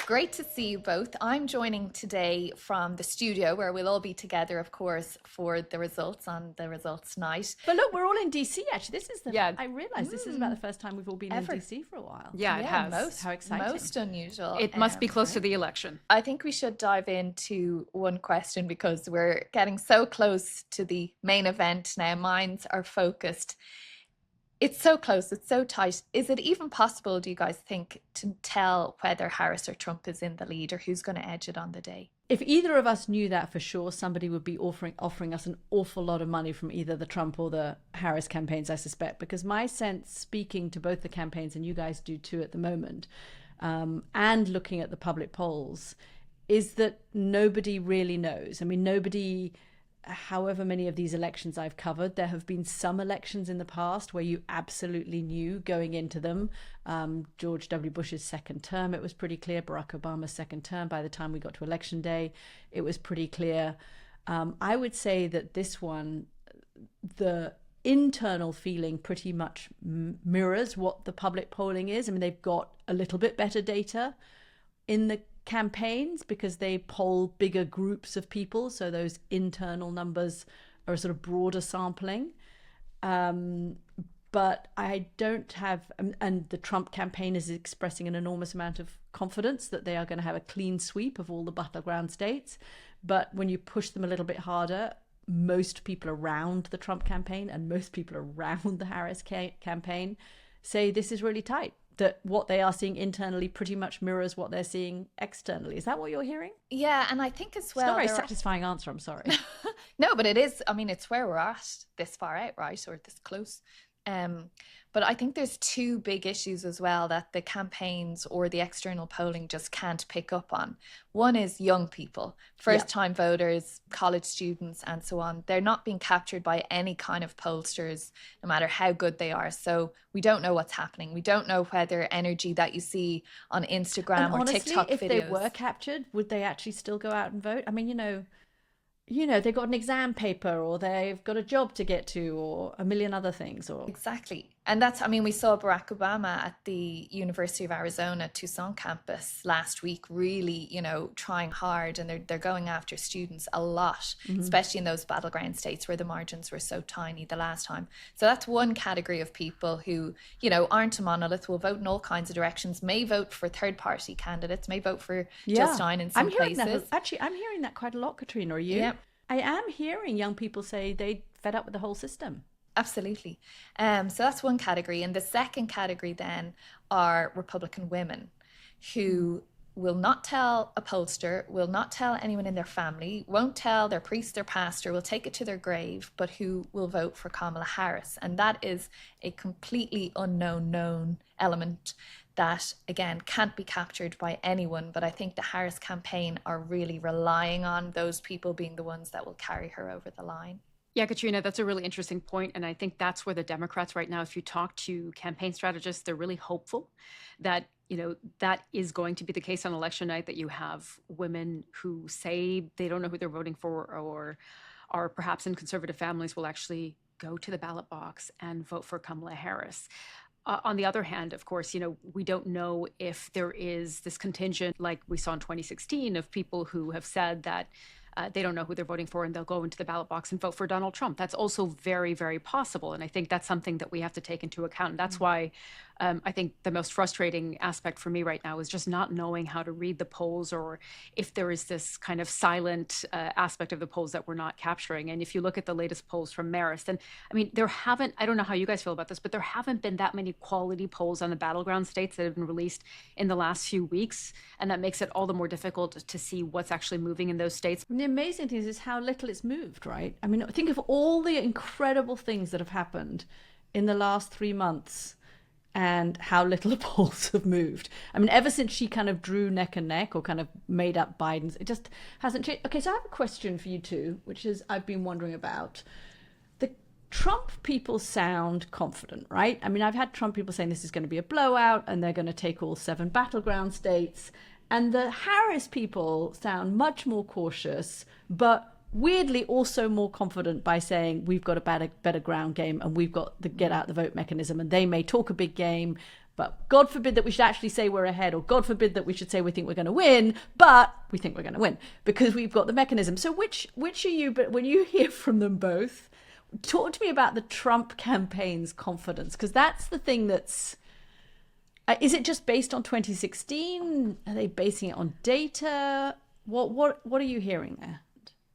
Great to see you both. I'm joining today from the studio where we'll all be together, of course, for the results on the results night. But look, we're all in DC actually. This is I realised this is about the first time we've all been in DC for a while. Yeah, it has. How exciting. Most unusual. It must be close to the election. I think we should dive into one question because we're getting so close to the main event now. Minds are focused. It's so close, it's so tight. Is it even possible, do you guys think, to tell whether Harris or Trump is in the lead or who's going to edge it on the day? If either of us knew that for sure, somebody would be offering us an awful lot of money from either the Trump or the Harris campaigns, I suspect, because my sense, speaking to both the campaigns, and you guys do too at the moment, and looking at the public polls, is that nobody really knows. I mean, nobody... However many of these elections I've covered, there have been some elections in the past where you absolutely knew going into them. George W. Bush's second term, it was pretty clear. Barack Obama's second term, by the time we got to election day, it was pretty clear. I would say that this one, the internal feeling pretty much mirrors what the public polling is. I mean, they've got a little bit better data in the campaigns because they poll bigger groups of people, so those internal numbers are a sort of broader sampling, but I don't have, and the Trump campaign is expressing an enormous amount of confidence that they are going to have a clean sweep of all the battleground states, but when you push them a little bit harder, most people around the Trump campaign and most people around the Harris campaign say this is really tight, that what they are seeing internally pretty much mirrors what they're seeing externally. Is that what you're hearing? Yeah, and I think as well... It's not a very satisfying answer, I'm sorry. No, but it is. I mean, it's where we're at this far out, right? Or this close. But I think there's two big issues as well that the campaigns or the external polling just can't pick up on. One is young people, first-time voters, college students, and so on. They're not being captured by any kind of pollsters, no matter how good they are. So we don't know what's happening. We don't know whether energy that you see on Instagram and or honestly, TikTok if videos... they were captured, would they actually still go out and vote? I mean, you know, they've got an exam paper or they've got a job to get to or a million other things. Or Exactly. And that's, I mean, we saw Barack Obama at the University of Arizona Tucson campus last week, really, trying hard, and they're going after students a lot, especially in those battleground states where the margins were so tiny the last time. So that's one category of people who, aren't a monolith, will vote in all kinds of directions, may vote for third-party candidates, may vote for Justine in some places. I'm hearing that quite a lot, Caitríona. Are you? Yeah. I am hearing young people say they fed up with the whole system. Absolutely. So that's one category. And the second category then are Republican women who will not tell a pollster, will not tell anyone in their family, won't tell their priest, their pastor, will take it to their grave, but who will vote for Kamala Harris. And that is a completely known element that, again, can't be captured by anyone. But I think the Harris campaign are really relying on those people being the ones that will carry her over the line. Yeah, Caitríona, that's a really interesting point. And I think that's where the Democrats right now, if you talk to campaign strategists, they're really hopeful that, that is going to be the case on election night, that you have women who say they don't know who they're voting for or are perhaps in conservative families will actually go to the ballot box and vote for Kamala Harris. On the other hand, of course, we don't know if there is this contingent like we saw in 2016 of people who have said that they don't know who they're voting for and they'll go into the ballot box and vote for Donald Trump. That's also very, very possible. And I think that's something that we have to take into account. And that's why I think the most frustrating aspect for me right now is just not knowing how to read the polls, or if there is this kind of silent aspect of the polls that we're not capturing. And if you look at the latest polls from Marist, and I mean, I don't know how you guys feel about this, but there haven't been that many quality polls on the battleground states that have been released in the last few weeks. And that makes it all the more difficult to see what's actually moving in those states. And the amazing thing is how little it's moved, right? I mean, think of all the incredible things that have happened in the last 3 months and how little the polls have moved. I mean, ever since she kind of drew neck and neck or kind of made up Biden's, it just hasn't changed. Okay, so I have a question for you two, which is I've been wondering about. The Trump people sound confident, right? I mean, I've had Trump people saying this is going to be a blowout and they're going to take all 7 battleground states. And the Harris people sound much more cautious, but weirdly also more confident by saying we've got a better ground game and we've got the get out the vote mechanism, and they may talk a big game, But God forbid that we should actually say we're ahead, or God forbid that we should say we think we're going to win, but we think we're going to win because we've got the mechanism. So which are you, but when you hear from them both, talk to me about the Trump campaign's confidence, because that's the thing that's, is it just based on 2016? Are they basing it on data? What are you hearing there?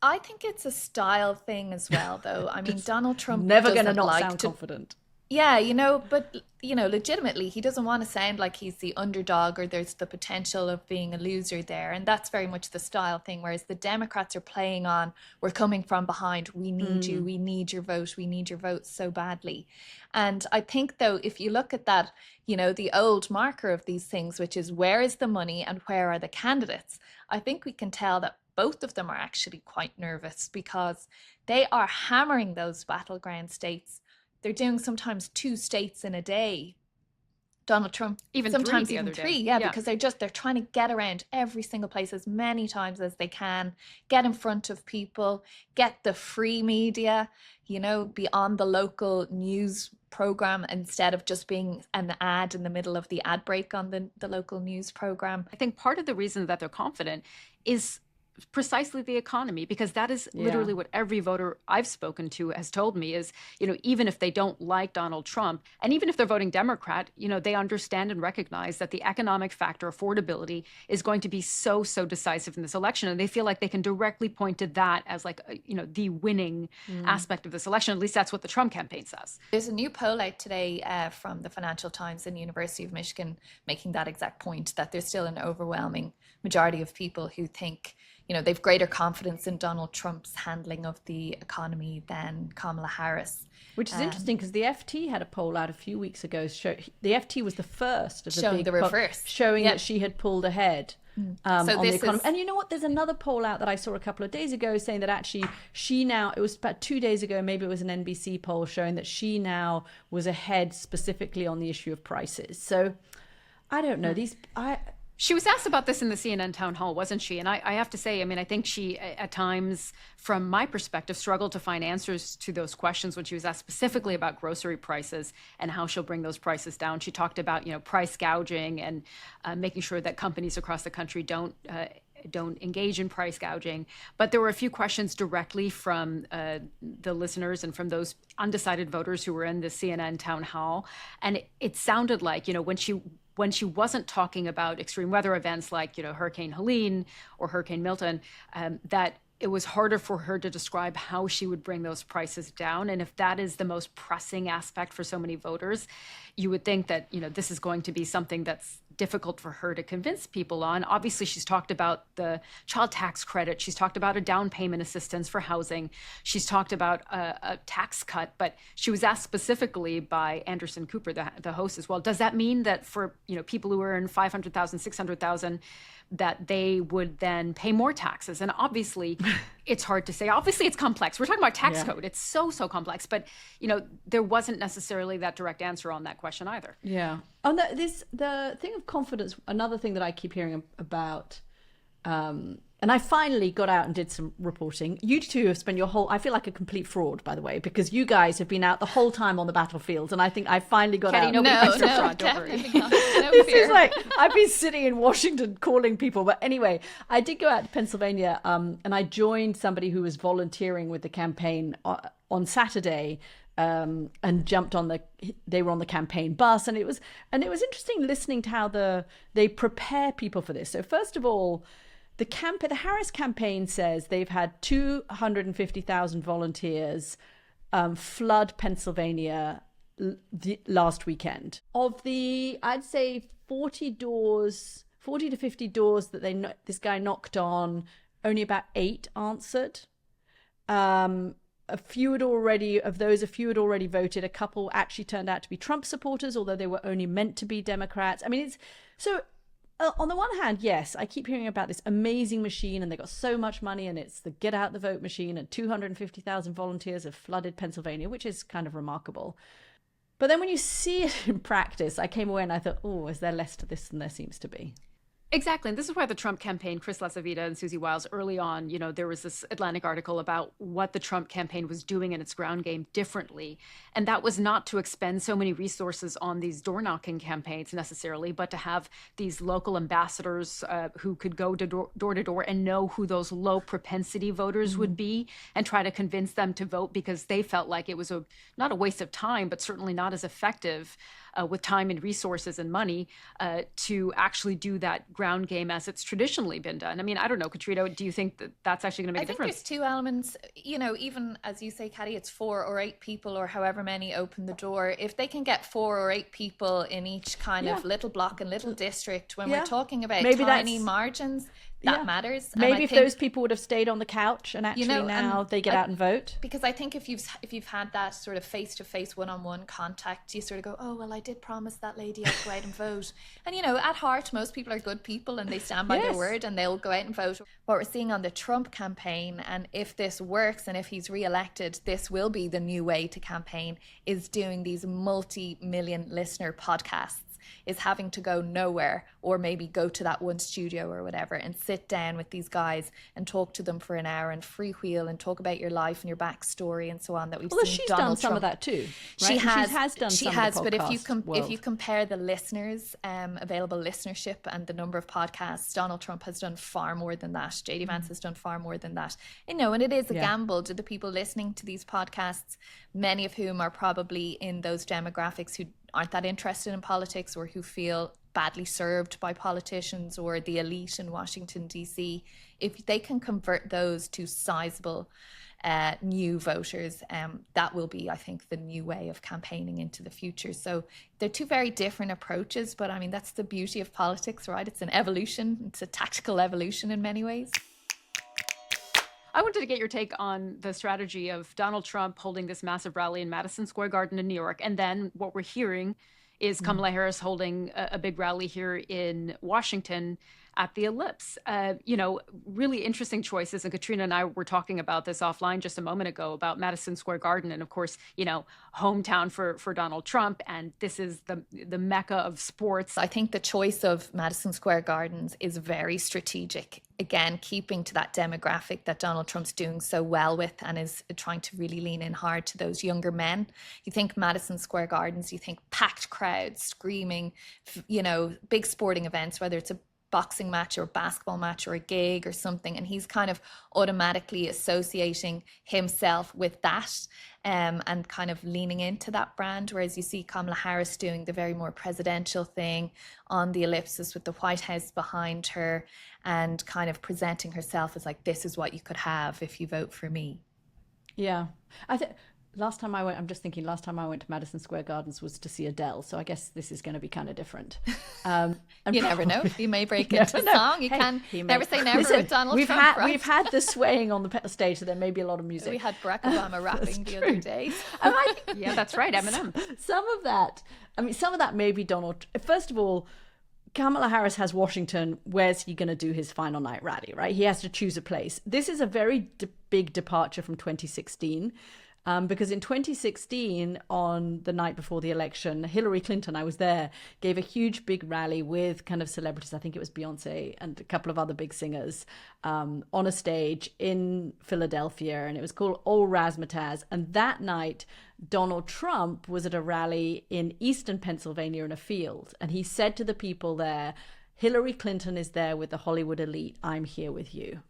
I think it's a style thing as well, though. I mean, Donald Trump never going to doesn't not like sound confident. Yeah, but legitimately, he doesn't want to sound like he's the underdog or there's the potential of being a loser there. And that's very much the style thing. Whereas the Democrats are playing on, we're coming from behind. We need you. We need your vote. We need your vote so badly. And I think, though, if you look at that, the old marker of these things, which is where is the money and where are the candidates? I think we can tell that both of them are actually quite nervous because they are hammering those battleground states. They're doing sometimes 2 states in a day. Donald Trump, even sometimes three even 3, because they're trying to get around every single place as many times as they can, get in front of people, get the free media, be on the local news program instead of just being an ad in the middle of the ad break on the local news program. I think part of the reason that they're confident is precisely the economy, because that is literally what every voter I've spoken to has told me is, even if they don't like Donald Trump, and even if they're voting Democrat, they understand and recognize that the economic factor, affordability, is going to be so decisive in this election. And they feel like they can directly point to that as like, the winning aspect of this election. At least that's what the Trump campaign says. There's a new poll out today from the Financial Times and University of Michigan making that exact point, that there's still an overwhelming majority of people who think they've greater confidence in Donald Trump's handling of the economy than Kamala Harris. Which is interesting because the FT had a poll out a few weeks ago. The FT was the first of the showing big the reverse, showing that she had pulled ahead on the economy. And you know what? There's another poll out that I saw a couple of days ago saying that actually it was about 2 days ago, maybe it was an NBC poll showing that she now was ahead specifically on the issue of prices. So I don't know. She was asked about this in the CNN town hall, wasn't she? And I have to say, I think she, at times, from my perspective, struggled to find answers to those questions when she was asked specifically about grocery prices and how she'll bring those prices down. She talked about, price gouging and making sure that companies across the country don't engage in price gouging. But there were a few questions directly from the listeners and from those undecided voters who were in the CNN town hall. And it sounded like, when she wasn't talking about extreme weather events like, Hurricane Helene or Hurricane Milton, that it was harder for her to describe how she would bring those prices down. And if that is the most pressing aspect for so many voters, you would think that, this is going to be something that's difficult for her to convince people on. Obviously, she's talked about the child tax credit. She's talked about a down payment assistance for housing. She's talked about a tax cut, but she was asked specifically by Anderson Cooper, the host as well, does that mean that for, people who earn $500,000, $600,000, that they would then pay more taxes? And obviously, it's hard to say. Obviously, it's complex. We're talking about tax code. It's so complex. But, there wasn't necessarily that direct answer on that question either. Yeah. On the thing of confidence, another thing that I keep hearing about, and I finally got out and did some reporting. You two have spent I feel like a complete fraud, by the way, because you guys have been out the whole time on the battlefield, and I think I finally got Katty, out. Nobody thinks you're fraud, don't worry. This is like, I've been sitting in Washington calling people. But anyway, I did go out to Pennsylvania, and I joined somebody who was volunteering with the campaign on Saturday, and jumped on they were on the campaign bus, and it was interesting listening to how they prepare people for this. So first of all, the Harris campaign says they've had 250,000 volunteers flood Pennsylvania last weekend. Of the, I'd say 40 to 50 doors that this guy knocked on, only about 8 answered. A few had already voted. A couple actually turned out to be Trump supporters, although they were only meant to be Democrats. I mean, it's so. On the one hand, yes, I keep hearing about this amazing machine, and they got so much money, and it's the get out the vote machine, and 250,000 volunteers have flooded Pennsylvania, which is kind of remarkable. But then when you see it in practice, I came away and I thought, oh, is there less to this than there seems to be? Exactly. And this is why the Trump campaign, Chris LaSavita and Susie Wiles, early on, there was this Atlantic article about what the Trump campaign was doing in its ground game differently. And that was not to expend so many resources on these door knocking campaigns necessarily, but to have these local ambassadors who could go door to door and know who those low propensity voters would be and try to convince them to vote, because they felt like it was not a waste of time, but certainly not as effective with time and resources and money to actually do that ground game as it's traditionally been done. I mean, I don't know, Caitríona, do you think that that's actually going to make a difference? I think there's two elements. Even as you say, Katty, it's 4 or 8 people or however many open the door. If they can get 4 or 8 people in each kind of little block and little district, when we're talking about maybe tiny margins, that matters. Maybe if those people would have stayed on the couch and actually now they get out and vote. Because I think if you've had that sort of face-to-face, one-on-one contact, you sort of go, oh, well, I did promise that lady I'd go out and vote. And, at heart, most people are good people and they stand by their word and they'll go out and vote. What we're seeing on the Trump campaign, and if this works and if he's re-elected, this will be the new way to campaign, is doing these multi-million listener podcasts. Is having to go nowhere, or maybe go to that one studio or whatever and sit down with these guys and talk to them for an hour and freewheel and talk about your life and your backstory and so on, that we've seen she's Donald done some Trump. of that too, right? She has done she some has of the but podcast if you compare the listeners, available listenership and the number of podcasts, Donald Trump has done far more than that. JD Vance has done far more than that. And it is a gamble to the people listening to these podcasts, many of whom are probably in those demographics who aren't that interested in politics or who feel badly served by politicians or the elite in Washington, D.C. If they can convert those to sizable new voters, that will be, I think, the new way of campaigning into the future. So they're two very different approaches, but I mean, that's the beauty of politics, right? It's an evolution. It's a tactical evolution in many ways. I wanted to get your take on the strategy of Donald Trump holding this massive rally in Madison Square Garden in New York. And then what we're hearing is Kamala Harris holding a big rally here in Washington at the Ellipse. Really interesting choices. And Caitríona and I were talking about this offline just a moment ago about Madison Square Garden. And of course, hometown for Donald Trump. And this is the mecca of sports. I think the choice of Madison Square Gardens is very strategic. Again, keeping to that demographic that Donald Trump's doing so well with and is trying to really lean in hard to those younger men. You think Madison Square Gardens, you think packed crowds, screaming, big sporting events, whether it's a boxing match or a basketball match or a gig or something, and he's kind of automatically associating himself with that and kind of leaning into that brand, whereas you see Kamala Harris doing the very more presidential thing on the ellipsis with the White House behind her and kind of presenting herself as like, this is what you could have if you vote for me. Yeah, I think last time I went to Madison Square Gardens was to see Adele, so I guess this is going to be kind of different. You never know. You may break into a song. You can never say never with Donald Trump. We've had the swaying on the stage, so there may be a lot of music. We had Barack Obama rapping the other day. Yeah, that's right, Eminem. Some of that may be Donald. First of all, Kamala Harris has Washington. Where's he going to do his final night rally, right? He has to choose a place. This is a very big departure from 2016. Because in 2016, on the night before the election, Hillary Clinton, I was there, gave a huge big rally with kind of celebrities. I think it was Beyonce and a couple of other big singers on a stage in Philadelphia. And it was called All Razzmatazz. And that night, Donald Trump was at a rally in eastern Pennsylvania in a field. And he said to the people there, Hillary Clinton is there with the Hollywood elite. I'm here with you.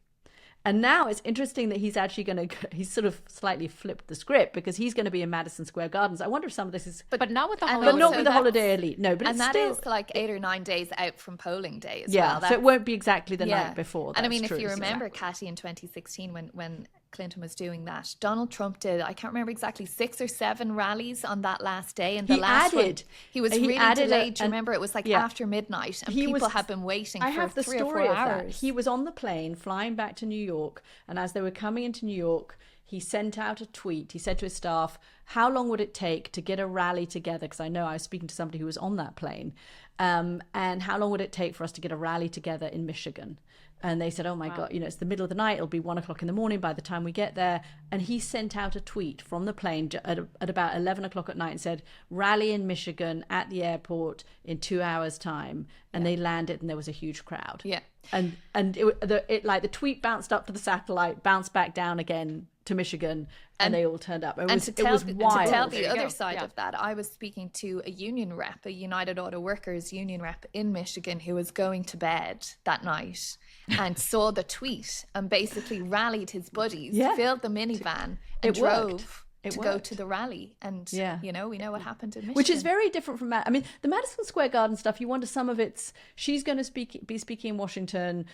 And now it's interesting that he's actually he's sort of slightly flipped the script because he's going to be in Madison Square Gardens. I wonder if some of this is... But not with the holiday elite. No, but and it's that is like 8 or 9 days out from polling day as well. Yeah, so it won't be exactly the night before. And I mean, if you remember, Katty, in 2016 when Clinton was doing that, Donald Trump did, I can't remember exactly, 6 or 7 rallies on that last day. And the last one, he was really delayed. Do you remember? It was like after midnight and people had been waiting for 3 or 4 hours. He was on the plane flying back to New York, and as they were coming into New York, he sent out a tweet. He said to his staff, how long would it take to get a rally together? Because I know I was speaking to somebody who was on that plane. And how long would it take for us to get a rally together in Michigan? And they said, oh my God, it's the middle of the night. It'll be 1 o'clock in the morning by the time we get there. And he sent out a tweet from the plane at about 11 o'clock at night and said, rally in Michigan at the airport in 2 hours time. And they landed and there was a huge crowd. Yeah. And the tweet bounced up to the satellite, bounced back down again to Michigan, and they all turned up. It was wild. To tell the other side of that, I was speaking to a union rep, a United Auto Workers union rep in Michigan, who was going to bed that night and saw the tweet and basically rallied his buddies, filled the minivan and drove to go to the rally. And, we know what happened in Michigan. Which is very different from, the Madison Square Garden stuff, you wonder some of it's, she's going to be speaking in Washington,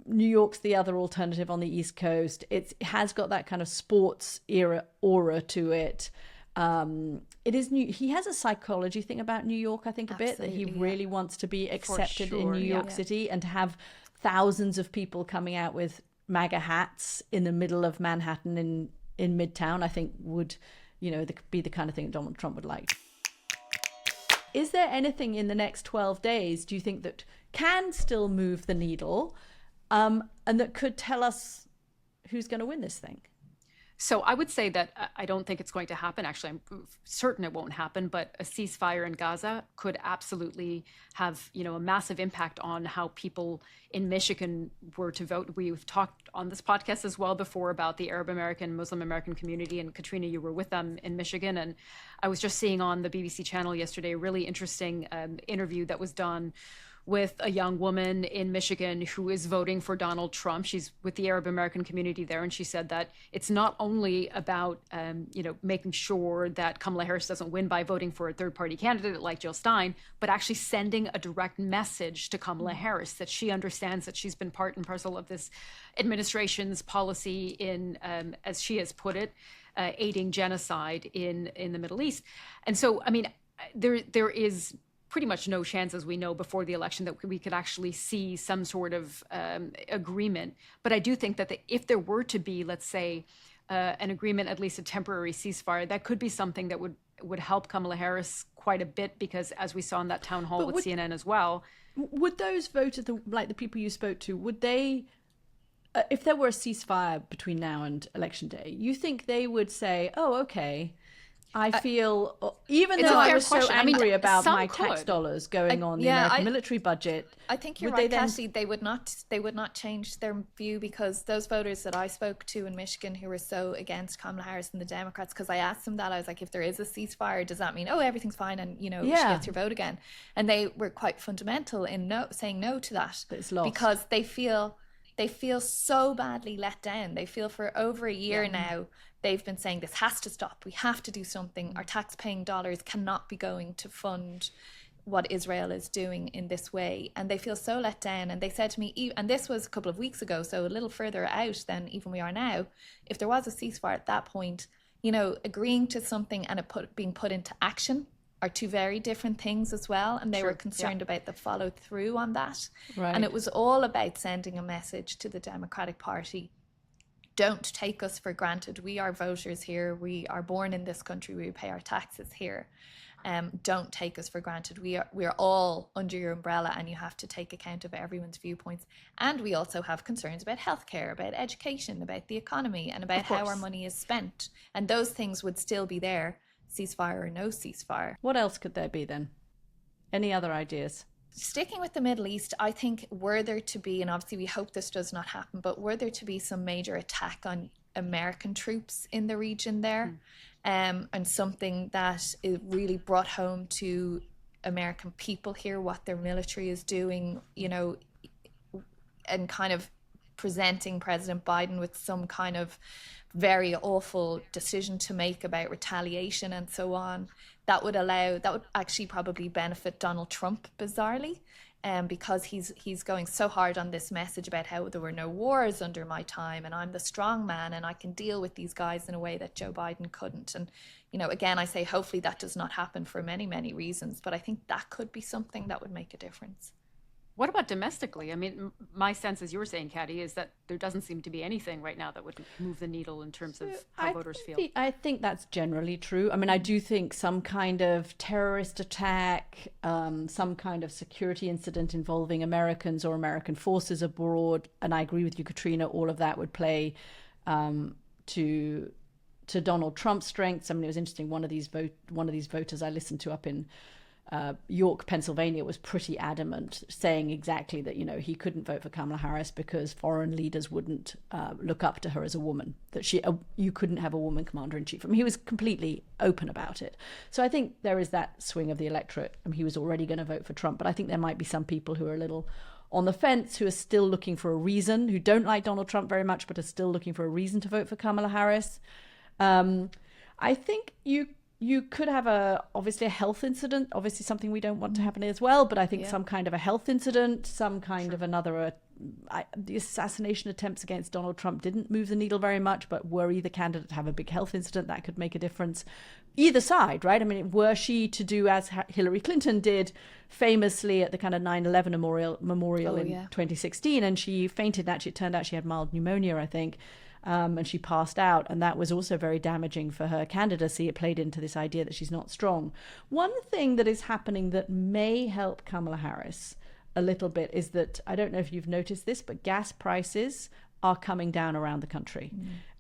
New York's the other alternative on the East Coast. It has got that kind of sports era aura to it. It is new. He has a psychology thing about New York, I think, a bit, that he really wants to be accepted in New York City, and to have thousands of people coming out with MAGA hats in the middle of Manhattan in Midtown, I think would, be the kind of thing Donald Trump would like. Is there anything in the next 12 days, do you think, that can still move the needle? And that could tell us who's going to win this thing? So I would say that I don't think it's going to happen. Actually, I'm certain it won't happen, but a ceasefire in Gaza could absolutely have, a massive impact on how people in Michigan were to vote. We've talked on this podcast as well before about the Arab American, Muslim American community, and Caitríona, you were with them in Michigan. And I was just seeing on the BBC channel yesterday a really interesting interview that was done with a young woman in Michigan who is voting for Donald Trump. She's with the Arab American community there, and she said that it's not only about, making sure that Kamala Harris doesn't win by voting for a third-party candidate like Jill Stein, but actually sending a direct message to Kamala Harris that she understands that she's been part and parcel of this administration's policy in, as she has put it, aiding genocide in the Middle East. And so, there is pretty much no chance, as we know, before the election that we could actually see some sort of agreement. But I do think that if there were to be, let's say, an agreement, at least a temporary ceasefire, that could be something that would help Kamala Harris quite a bit, because as we saw in that town hall with CNN as well. Would those voters, like the people you spoke to, would they, if there were a ceasefire between now and election day, you think they would say, oh, okay, I feel, even though I was so angry about my tax dollars going on the American military budget, I think you're right, Katty. They would not change their view, because those voters that I spoke to in Michigan who were so against Kamala Harris and the Democrats, because I asked them that, I was like, if there is a ceasefire, does that mean, everything's fine and, she gets your vote again? And they were quite fundamental in saying no to that, because they feel so badly let down. They feel for over a year now, they've been saying this has to stop. We have to do something. Our tax-paying dollars cannot be going to fund what Israel is doing in this way. And they feel so let down. And they said to me, and this was a couple of weeks ago, so a little further out than even we are now, if there was a ceasefire at that point, agreeing to something and being put into action are two very different things as well. And they were concerned about the follow through on that. Right. And it was all about sending a message to the Democratic Party. Don't take us for granted. We are voters here. We are born in this country. We pay our taxes here. Don't take us for granted. We are all under your umbrella, and you have to take account of everyone's viewpoints. And we also have concerns about healthcare, about education, about the economy, and about how our money is spent. And those things would still be there, ceasefire or no ceasefire. What else could there be then? Any other ideas? Sticking with the Middle East, I think were there to be, and obviously we hope this does not happen, but were there to be some major attack on American troops in the region there, and something that it really brought home to American people here what their military is doing, and kind of presenting President Biden with some kind of very awful decision to make about retaliation and so on, that would actually probably benefit Donald Trump, bizarrely, because he's going so hard on this message about how there were no wars under my time and I'm the strong man and I can deal with these guys in a way that Joe Biden couldn't. And, again, I say hopefully that does not happen for many, many reasons, but I think that could be something that would make a difference. What about domestically? I mean, my sense, as you were saying, Katty, is that there doesn't seem to be anything right now that would move the needle in terms of how voters feel. I think that's generally true. I mean, I do think some kind of terrorist attack, some kind of security incident involving Americans or American forces abroad, and I agree with you, Caitríona, all of that would play to Donald Trump's strengths. I mean, it was interesting. One of these voters I listened to up in York, Pennsylvania, was pretty adamant, saying exactly that, you know, he couldn't vote for Kamala Harris because foreign leaders wouldn't look up to her as a woman, that you couldn't have a woman commander in chief. I mean, he was completely open about it. So I think there is that swing of the electorate. I mean, he was already going to vote for Trump, but I think there might be some people who are a little on the fence, who are still looking for a reason, who don't like Donald Trump very much, but are still looking for a reason to vote for Kamala Harris. I think you could have obviously a health incident, obviously something we don't want to happen as well, but I think some kind of a health incident, some kind of another, the assassination attempts against Donald Trump didn't move the needle very much, but were either candidate to have a big health incident, that could make a difference. Either side, right? I mean, were she to do as Hillary Clinton did famously at the kind of 9/11 memorial in 2016, and she fainted, and actually it turned out she had mild pneumonia, I think. And she passed out, and that was also very damaging for her candidacy. It played into this idea that she's not strong. One thing that is happening that may help Kamala Harris a little bit is that, I don't know if you've noticed this, but gas prices are coming down around the country.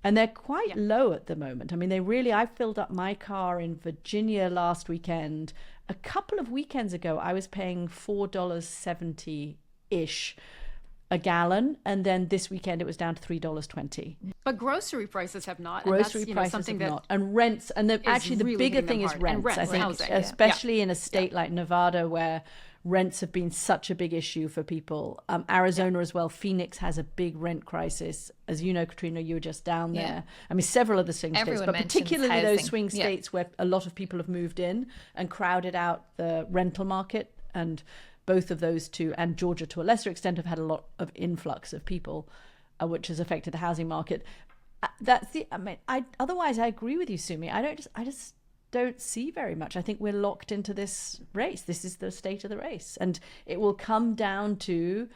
And they're quite low at the moment. I mean, I filled up my car in Virginia last weekend. A couple of weekends ago, I was paying $4.70-ish a gallon, and then this weekend it was down to $3.20. But grocery prices have not. Grocery and prices something have that not, and rents. And actually, the really bigger thing is hard. rents. I think, housing. especially in a state like Nevada, where rents have been such a big issue for people. Arizona as well. Phoenix has a big rent crisis, as you know, Caitríona. You were just down there. I mean, several of the swing states, but particularly those swing states where a lot of people have moved in and crowded out the rental market, and both of those two, and Georgia to a lesser extent, have had a lot of influx of people, which has affected the housing market. Otherwise, I agree with you, Sumi. I just don't see very much. I think we're locked into this race. This is the state of the race, and it will come down to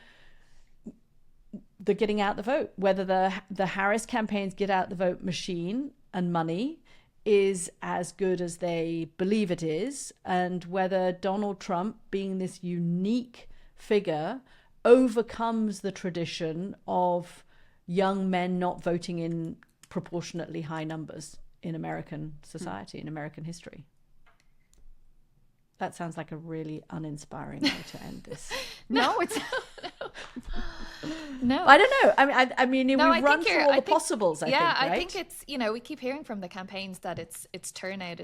the getting out the vote. Whether the Harris campaigns get out the vote machine and money is as good as they believe it is, and whether Donald Trump, being this unique figure, overcomes the tradition of young men not voting in proportionately high numbers in American society, in American history. That sounds like a really uninspiring way to end this. No, it's no. I don't know. I mean, we've run through all the possibles. I think, right? I think it's, you know, we keep hearing from the campaigns that it's turnout,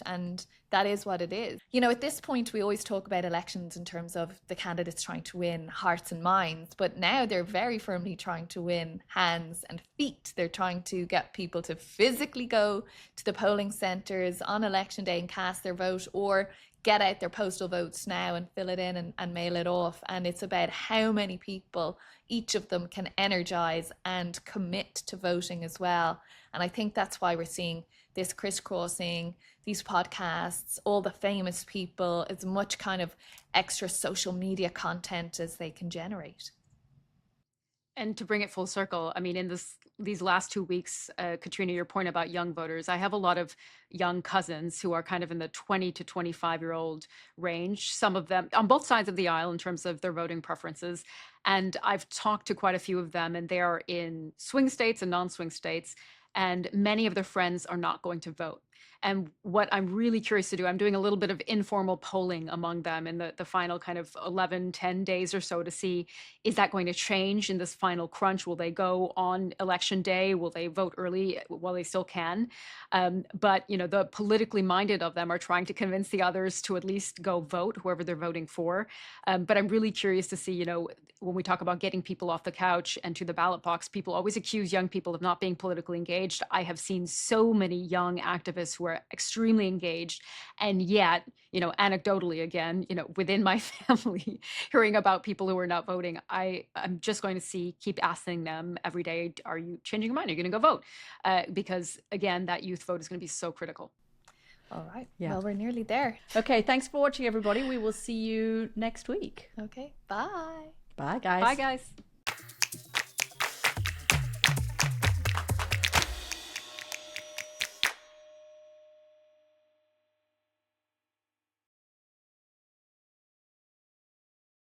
and that is what it is. You know, at this point, we always talk about elections in terms of the candidates trying to win hearts and minds, but now they're very firmly trying to win hands and feet. They're trying to get people to physically go to the polling centres on election day and cast their vote, or get out their postal votes now and fill it in and mail it off. And it's about how many people each of them can energize and commit to voting as well. And I think that's why we're seeing this crisscrossing, these podcasts, all the famous people, as much kind of extra social media content as they can generate. And to bring it full circle, I mean, in these last 2 weeks, Caitríona, your point about young voters, I have a lot of young cousins who are kind of in the 20 to 25-year-old range, some of them on both sides of the aisle in terms of their voting preferences. And I've talked to quite a few of them, and they are in swing states and non-swing states, and many of their friends are not going to vote. And what I'm really curious to do, I'm doing a little bit of informal polling among them in the final kind of 11, 10 days or so to see, is that going to change in this final crunch? Will they go on election day? Will they vote early while they still can? But, you know, the politically minded of them are trying to convince the others to at least go vote, whoever they're voting for. But I'm really curious to see, you know, when we talk about getting people off the couch and to the ballot box, people always accuse young people of not being politically engaged. I have seen so many young activists who are extremely engaged, and yet, you know, anecdotally again, you know, within my family, hearing about people who are not voting, I'm just going to keep asking them every day, are you changing your mind? Are you going to go vote? Because again, that youth vote is going to be so critical. All right. Yeah. Well, we're nearly there. Okay, thanks for watching, everybody. We will see you next week. Okay. Bye. Bye, guys. Bye, guys.